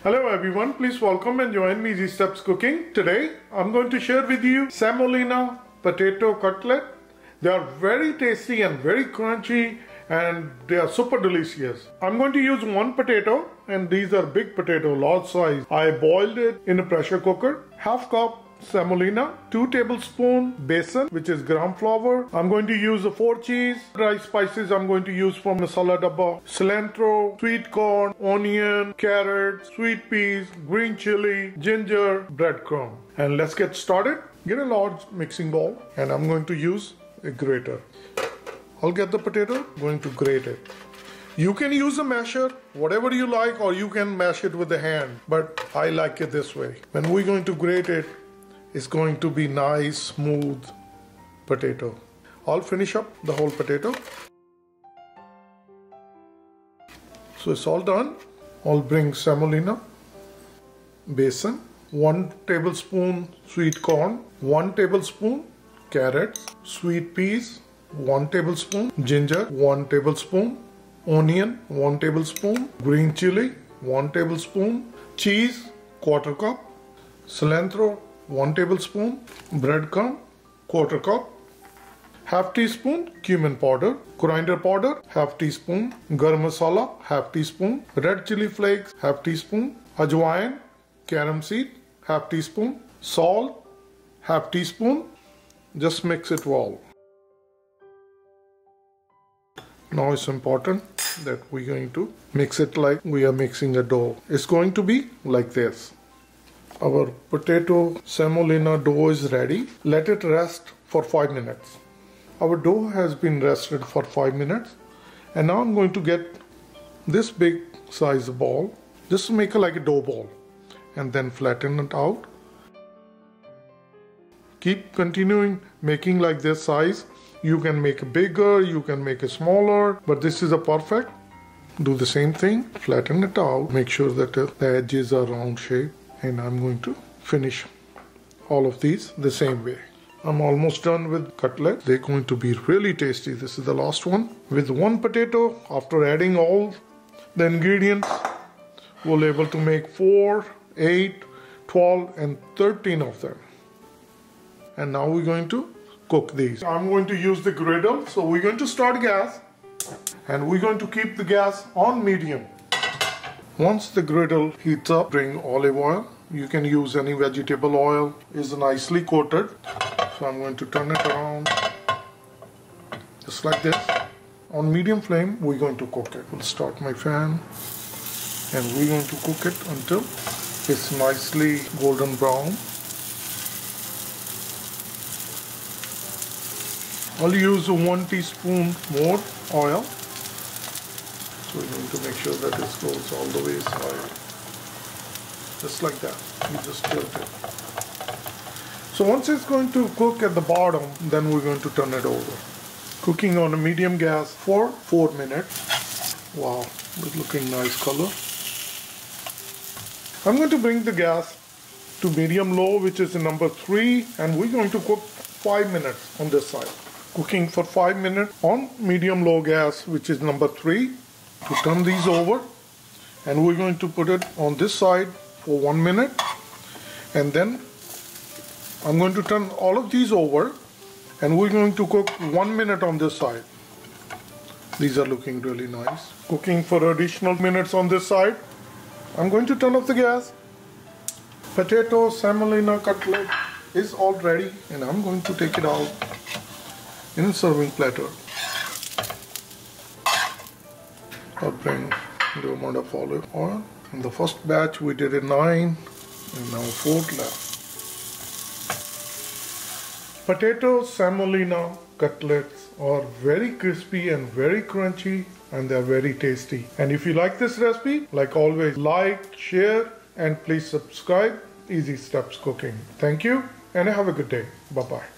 Hello everyone, please welcome and join me Easy Steps Cooking. Today I'm going to share with you semolina potato cutlet. They are very tasty and very crunchy and they are super delicious. I'm going to use one potato and these are big potato, large size. I boiled it in a pressure cooker. Half cup semolina, 2 tablespoons besan, which is gram flour. I'm going to use 4 cheese. Dry spices I'm going to use from masala dabba, cilantro, sweet corn, onion, carrot, sweet peas, green chili, ginger, breadcrumb. And let's get started. Get a large mixing bowl and I'm going to use a grater. I'll get the potato, going to grate it. You can use a masher, whatever you like, or you can mash it with the hand, but I like it this way. When we're going to grate it, it's going to be nice, smooth potato. I'll finish up the whole potato. So it's all done. I'll bring semolina, besan, 1 tablespoon sweet corn, 1 tablespoon carrots, sweet peas, 1 tablespoon ginger, 1 tablespoon onion, 1 tablespoon green chili, 1 tablespoon cheese, 1/4 cup cilantro, 1 tablespoon breadcrumb, 1/4 cup, half teaspoon cumin powder, coriander powder, half teaspoon garam masala, half teaspoon red chili flakes, half teaspoon ajwain, carom seed, half teaspoon salt, half teaspoon. Just mix it well. Now it's important that we're going to mix it like we are mixing a dough. It's going to be like this. Our potato semolina dough is ready. Let it rest for 5 minutes. Our dough has been rested for 5 minutes. And now I'm going to get this big size ball. Just make it like a dough ball. And then flatten it out. Keep continuing making like this size. You can make it bigger, you can make it smaller, but this is a perfect. Do the same thing, flatten it out. Make sure that the edges are round shape. And I'm going to finish all of these the same way. I'm almost done with cutlet. They're going to be really tasty. This is the last one. With 1 potato, after adding all the ingredients, we'll able to make 4, 8, 12 and 13 of them. And now we're going to cook these. I'm going to use the griddle. So we're going to start gas and we're going to keep the gas on medium. Once the griddle heats up, bring olive oil. You can use any vegetable oil. It's nicely coated. So I'm going to turn it around just like this. On medium flame, we're going to cook it. We'll start my fan and we're going to cook it until it's nicely golden brown. I'll use 1 teaspoon more oil. So we're going to make sure that this goes all the way inside. Just like that. You just tilt it. So once it's going to cook at the bottom, then we're going to turn it over. Cooking on a medium gas for 4 minutes. Wow, it's looking nice color. I'm going to bring the gas to medium low, which is number 3, and we're going to cook 5 minutes on this side. Cooking for 5 minutes on medium low gas, which is number 3. To turn these over, and we're going to put it on this side for 1 minute, and then I'm going to turn all of these over and we're going to cook 1 minute on this side. These are looking really nice. Cooking for additional minutes on this side. I'm going to turn off the gas. Potato semolina cutlet is all ready and I'm going to take it out in a serving platter. I'll bring the amount of olive oil. In the first batch we did 9 and now 4 left. Potato semolina cutlets are very crispy and very crunchy and they're very tasty. And if you like this recipe, like always, like, share and please subscribe Easy Steps Cooking. Thank you and have a good day. Bye-bye.